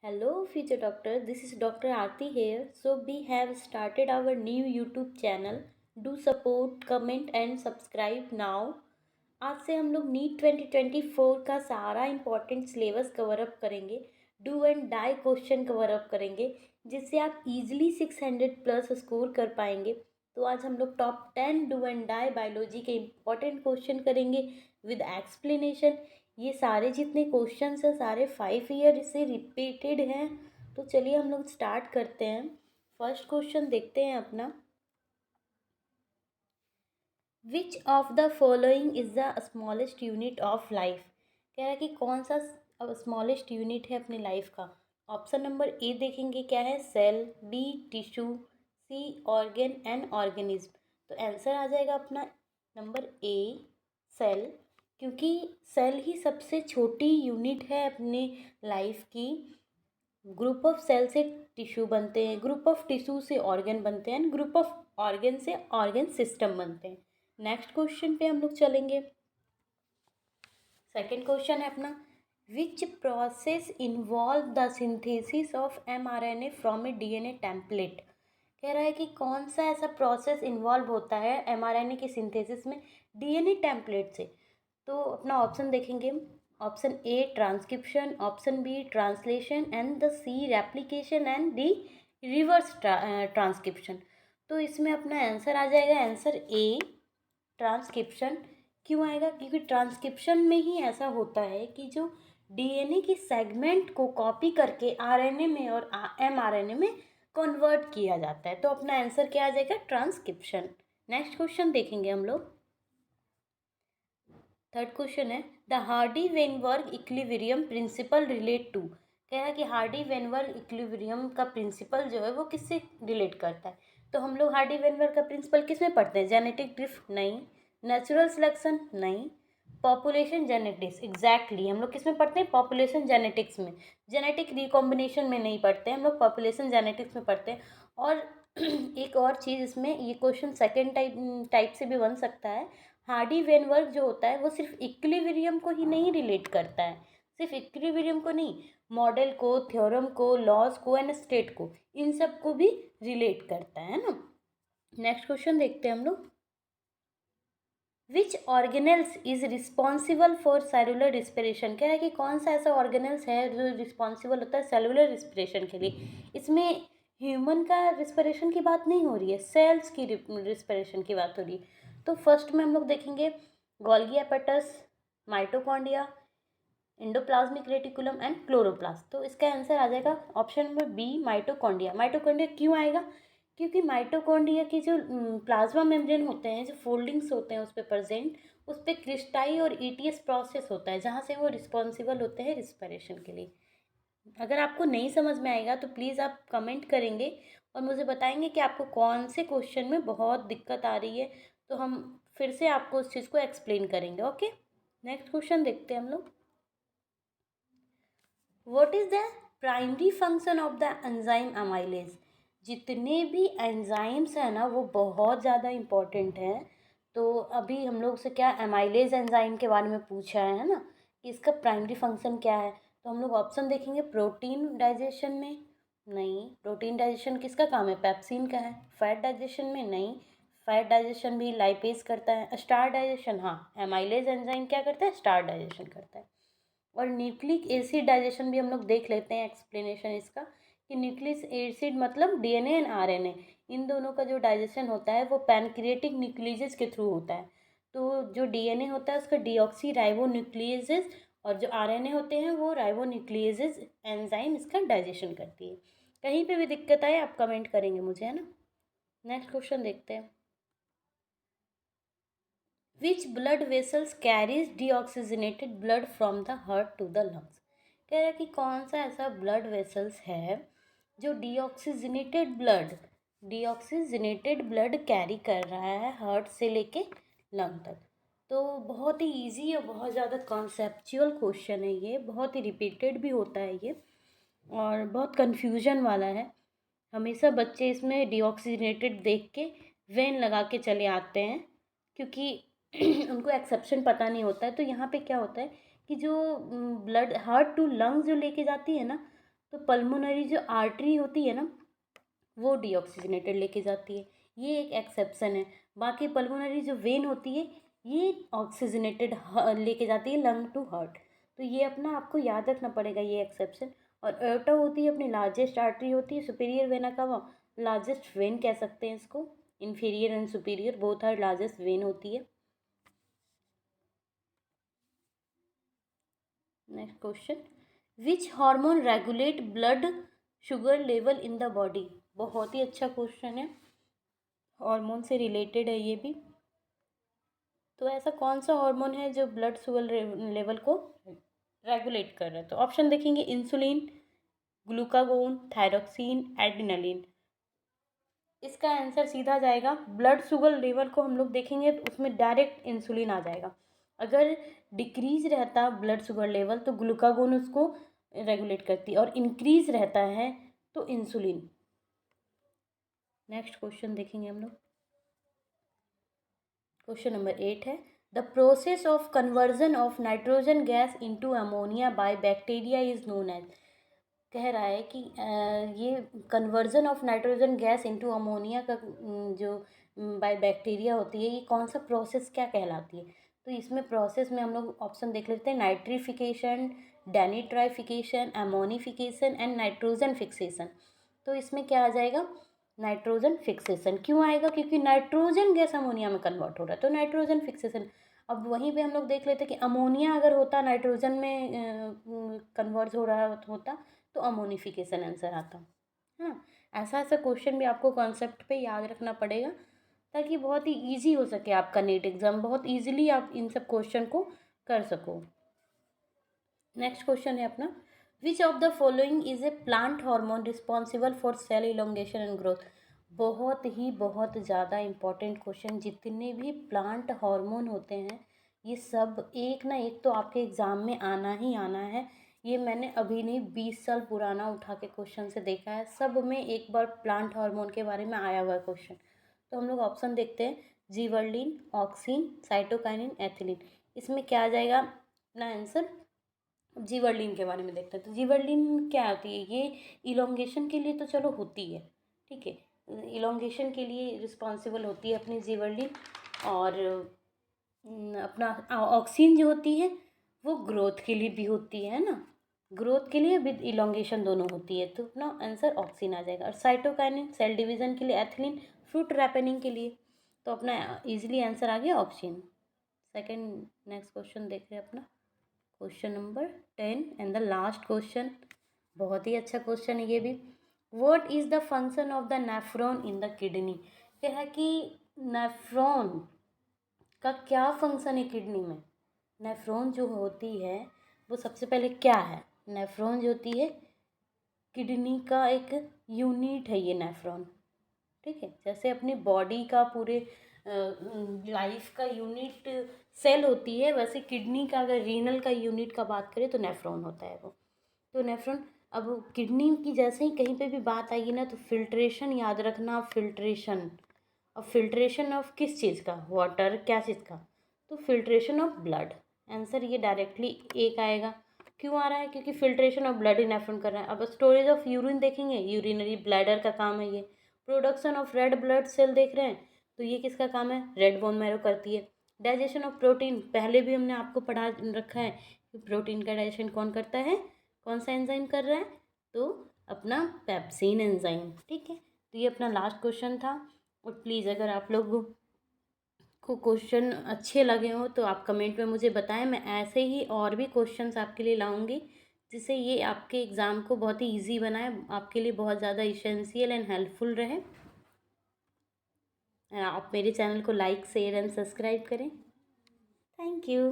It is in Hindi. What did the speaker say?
Hello, future doctor. This is Dr. Aarti here. So, we have started our new YouTube channel. Do support, comment, and subscribe now. आज से हम लोग नीट 2024 का सारा इम्पोर्टेंट सिलेबस कवर अप करेंगे, do and die question cover up करेंगे, जिससे आप इजीली 600 प्लस स्कोर कर पाएंगे। तो आज हम लोग top 10 do and die biology के इम्पोर्टेंट क्वेश्चन करेंगे विद एक्सप्लेनेशन। ये सारे जितने क्वेश्चंस हैं सारे 5 ईयर से रिपीटेड हैं। तो चलिए हम लोग स्टार्ट करते हैं। फर्स्ट क्वेश्चन देखते हैं अपना, which of the following is the smallest unit of life. कह रहा है कि कौन सा स्मॉलेस्ट यूनिट है अपनी लाइफ का। ऑप्शन नंबर ए देखेंगे क्या है, cell, B tissue, C organ and organism. तो आंसर आ जाएगा अपना नंबर ए, सेल, क्योंकि सेल ही सबसे छोटी यूनिट है अपने लाइफ की। ग्रुप ऑफ सेल से टिश्यू बनते हैं, ग्रुप ऑफ टिश्यू से ऑर्गन बनते हैं, ग्रुप ऑफ ऑर्गन से ऑर्गन सिस्टम बनते हैं। नेक्स्ट क्वेश्चन पे हम लोग चलेंगे। सेकंड क्वेश्चन है अपना, which process involve the synthesis of mRNA from A DNA template. कह रहा है कि कौन सा ऐसा प्रोसेस इन्वॉल्व होता है mRNA की सिंथेसिस में DNA टेम्पलेट से। तो अपना ऑप्शन देखेंगे, option A transcription, option B translation and the C replication and D reverse transcription. तो इसमें अपना आंसर आ जाएगा आंसर ए, ट्रांसक्रिप्शन। क्यों आएगा, क्योंकि ट्रांसक्रिप्शन में ही ऐसा होता है कि जो डीएनए की सेगमेंट को कॉपी करके आरएनए में और एमआरएनए में कन्वर्ट किया जाता है। तो अपना आंसर क्या आ जाएगा, ट्रांसक्रिप्शन। नेक्स्ट क्वेश्चन देखेंगे हम लोग। थर्ड क्वेश्चन है, the Hardy Weinberg equilibrium principle relate to. कह रहा है कि हार्डी वेनबर्ग इक्विलिब्रियम का प्रिंसिपल जो है वो किससे रिलेट करता है। तो हम लोग हार्डी वेनबर्ग का प्रिंसिपल किस में पढ़ते हैं, जेनेटिक ड्रिफ्ट नहीं, नेचुरल सिलेक्शन नहीं, पॉपुलेशन जेनेटिक्स। एग्जैक्टली हम लोग किस में पढ़ते हैं, पॉपुलेशन जेनेटिक्स में। जेनेटिक रिकॉम्बिनेशन में नहीं पढ़ते हैं हम लोग, पॉपुलेशन जेनेटिक्स में पढ़ते हैं। और एक और चीज़, इसमें ये क्वेश्चन सेकेंड टाइप से भी बन सकता है। हार्डी वेनबर्ग जो होता है वो सिर्फ इक्विलिब्रियम को ही नहीं रिलेट करता है, सिर्फ इक्विलिब्रियम को नहीं, मॉडल को, थ्योरम को, लॉज को एंड स्टेट को, इन सब को भी रिलेट करता है ना। नेक्स्ट क्वेश्चन देखते हैं हम लोग, which organelles is responsible for cellular respiration. कह रहा है कि कौन सा ऐसा ऑर्गेनल्स है जो रिस्पॉन्सिबल होता है सेलुलर रिस्पिरेशन के लिए। इसमें ह्यूमन का रिस्पिरेशन की बात नहीं हो रही है, सेल्स की रिस्पिरेशन की बात हो रही है। तो फर्स्ट में हम लोग देखेंगे Golgi apparatus, mitochondria, endoplasmic reticulum and chloroplast. तो इसका आंसर आ जाएगा option number B, mitochondria. Mitochondria क्यों आएगा, क्योंकि माइटोकॉन्ड्रिया की जो प्लाज्मा मेम्ब्रेन होते हैं, जो फोल्डिंग्स होते हैं उस पर प्रेजेंट, उस पर क्रिस्टाई और ईटीएस प्रोसेस होता है, जहाँ से वो रिस्पॉन्सिबल होते हैं रिस्पिरेशन के लिए। अगर आपको नहीं समझ में आएगा तो प्लीज़ आप कमेंट करेंगे और मुझे बताएंगे कि आपको कौन से क्वेश्चन में बहुत दिक्कत आ रही है, तो हम फिर से आपको उस चीज़ को एक्सप्लेन करेंगे। ओके, नेक्स्ट क्वेश्चन देखते हैं हम लोग। What is the primary function of the enzyme amylase. जितने भी एंजाइम्स हैं ना वो बहुत ज़्यादा इम्पोर्टेंट हैं। तो अभी हम लोग से क्या एमाइलेज एंजाइम के बारे में पूछा है ना, कि इसका प्राइमरी फंक्शन क्या है। तो हम लोग ऑप्शन देखेंगे, प्रोटीन डाइजेशन में नहीं, प्रोटीन डाइजेशन किसका काम है, पेप्सिन का है। फैट डाइजेशन में नहीं, फैट डाइजेशन भी लाइपेज करता है। स्टार डाइजेशन, हाँ, एमाइलेज एंजाइम क्या करता है, स्टार डाइजेशन करता है। और न्यूक्लिक एसिड डाइजेशन भी हम लोग देख लेते हैं, एक्सप्लेनेशन इसका, कि न्यूक्लिक एसिड मतलब डीएनए एंड आरएनए, इन दोनों का जो डाइजेशन होता है वो पैनक्रिएटिक न्यूक्लियस के थ्रू होता है। तो जो डीएनए होता है उसका डीऑक्सी राइबो न्यूक्लियसेस, और जो आरएनए होते हैं वो राइबो न्यूक्लियसेस एंजाइम इसका डाइजेशन करती है। कहीं पे भी दिक्कत आए आप कमेंट करेंगे मुझे, है ना। नेक्स्ट क्वेश्चन देखते हैं, which blood vessels carries deoxygenated blood from the heart to the lungs. कह रहा है कि कौन सा ऐसा ब्लड वेसल्स है जो डीऑक्सीजनेटेड ब्लड कैरी कर रहा है हार्ट से लेके लंग तक। तो बहुत ही इजी और बहुत ज़्यादा कॉन्सेप्चुअल क्वेश्चन है ये, बहुत ही रिपीटेड भी होता है ये और बहुत कन्फ्यूजन वाला है। हमेशा बच्चे इसमें डीऑक्सीजनेटेड देख के वेन लगा के चले आते हैं, क्योंकि उनको एक्सेप्शन पता नहीं होता है। तो यहाँ पे क्या होता है कि जो ब्लड हार्ट टू लंग्स जो लेके जाती है ना, तो पल्मोनरी जो आर्टरी होती है ना वो डीऑक्सीजनेटेड लेके जाती है, ये एक एक्सेप्शन है। बाकी पल्मोनरी जो वेन होती है ये ऑक्सीजनेटेड लेके जाती है लंग टू हार्ट। तो ये अपना आपको याद रखना पड़ेगा ये एक्सेप्शन। और एओर्टा होती है अपनी लार्जेस्ट आर्टरी होती है, सुपीरियर वेना का वो लार्जेस्ट वेन कह सकते हैं इसको, inferior and superior both are largest vein होती है। Next question, which hormone regulate blood sugar level in the body. बहुत ही अच्छा क्वेश्चन है, हार्मोन से रिलेटेड है ये भी। तो ऐसा कौन सा हार्मोन है जो ब्लड शुगर लेवल को रेगुलेट कर रहा है। तो ऑप्शन देखेंगे, इंसुलिन, ग्लूकागोन, थायरोक्सिन, एड्रेनलिन। इसका आंसर सीधा जाएगा, ब्लड शुगर लेवल को हम लोग देखेंगे तो उसमें डायरेक्ट इंसुलिन आ जाएगा। अगर डिक्रीज रहता ब्लड शुगर लेवल तो ग्लूकागोन उसको रेगुलेट करती, और इंक्रीज रहता है तो इंसुलिन। नेक्स्ट क्वेश्चन देखेंगे हम लोग, क्वेश्चन नंबर 8 है, the process of conversion of nitrogen gas into ammonia by bacteria is known as. कह रहा है कि ये conversion of nitrogen gas into ammonia का जो बाय बैक्टीरिया होती है ये कौन सा प्रोसेस क्या कहलाती है। तो इसमें प्रोसेस में हम लोग ऑप्शन देख लेते हैं, nitrification, denitrification, ammonification and nitrogen fixation. तो इसमें क्या आ जाएगा, नाइट्रोजन फिक्सेशन। क्यों आएगा, क्योंकि नाइट्रोजन गैस अमोनिया में कन्वर्ट हो रहा है तो नाइट्रोजन फिक्सेशन। अब वहीं पे हम लोग देख लेते हैं कि अमोनिया अगर होता नाइट्रोजन में कन्वर्ट हो रहा होता तो अमोनिफिकेशन आंसर आता। हाँ, ऐसा ऐसा क्वेश्चन भी आपको कॉन्सेप्ट पे याद रखना पड़ेगा ताकि बहुत ही ईजी हो सके आपका नीट एग्जाम, बहुत ईजिली आप इन सब क्वेश्चन को कर सको। नेक्स्ट क्वेश्चन है अपना, which of the following is a plant hormone responsible for sale elongation and growth. बहुत ज़्यादा इम्पॉर्टेंट क्वेश्चन। जितने भी प्लांट हार्मोन होते हैं ये सब एक ना एक तो आपके एग्ज़ाम में आना ही आना है। ये मैंने अभी नहीं 20 साल पुराना उठा के क्वेश्चन से देखा है, सब में एक बार प्लांट हार्मोन के बारे में आया हुआ है क्वेश्चन। तो हम लोग ऑप्शन देखते हैं, जीवर्लिन, ऑक्सिन, साइटोकाइनिन, एथिलीन। इसमें क्या आ जाएगा अपना आंसर, जीवर्लिन के बारे में देखते हैं। तो जीवर्लिन क्या होती है, ये इलोंगेशन के लिए तो चलो होती है, ठीक है, इलोंगेशन के लिए रिस्पॉन्सिबल होती है अपनी जीवर्लिन। और अपना ऑक्सिन जो होती है वो ग्रोथ के लिए भी होती है ना, ग्रोथ के लिए विद इलोंगेशन दोनों होती है। तो अपना आंसर ऑक्सिन आ जाएगा। और साइटोकाइनिन सेल डिवीजन के लिए, एथिलीन फ्रूट रैपनिंग के लिए। तो अपना इजीली आंसर आ गया ऑक्सिन। सेकंड नेक्स्ट क्वेश्चन देख रहे हैं अपना, question number 10 and the last question. बहुत ही अच्छा क्वेश्चन है ये भी। What is the function of the nephron in the kidney. क्या है कि नेफ्रॉन का क्या फंक्शन है किडनी में। नेफ्रॉन जो होती है वो सबसे पहले क्या है, नेफ्रॉन जो होती है किडनी का एक यूनिट है ये नेफ्रॉन, ठीक है। जैसे अपनी बॉडी का पूरे लाइफ का यूनिट सेल होती है, वैसे किडनी का अगर रीनल का यूनिट का बात करें तो नेफ्रॉन होता है वो। तो नेफ्रॉन, अब किडनी की जैसे ही कहीं पे भी बात आएगी ना तो फिल्ट्रेशन याद रखना, फिल्ट्रेशन। अब फिल्ट्रेशन ऑफ किस चीज़ का, वाटर, क्या चीज़ का, तो फिल्ट्रेशन ऑफ ब्लड। आंसर ये डायरेक्टली एक आएगा। क्यों आ रहा है, क्योंकि फिल्ट्रेशन ऑफ ब्लड ही नेफ्रॉन कर रहा है। अब स्टोरेज ऑफ यूरिन देखेंगे, यूरिनरी ब्लैडर का काम है ये। Production of red blood cell देख रहे हैं तो ये किसका काम है, रेड बोन मैरो करती है। डाइजेशन ऑफ प्रोटीन, पहले भी हमने आपको पढ़ा रखा है कि प्रोटीन का डाइजेशन कौन करता है, कौन सा एंजाइम कर रहा है, तो अपना पेप्सिन एंजाइम, ठीक है। तो ये अपना लास्ट क्वेश्चन था। और प्लीज़ अगर आप लोग को क्वेश्चन अच्छे लगे हो तो आप कमेंट में मुझे बताएं, मैं ऐसे ही और भी क्वेश्चंस आपके लिए लाऊंगी जिससे ये आपके एग्ज़ाम को बहुत ही इजी बनाए, आपके लिए बहुत ज़्यादा इसेंशियल एंड हेल्पफुल रहे। आप मेरे चैनल को लाइक, शेयर एंड सब्सक्राइब करें। Thank you.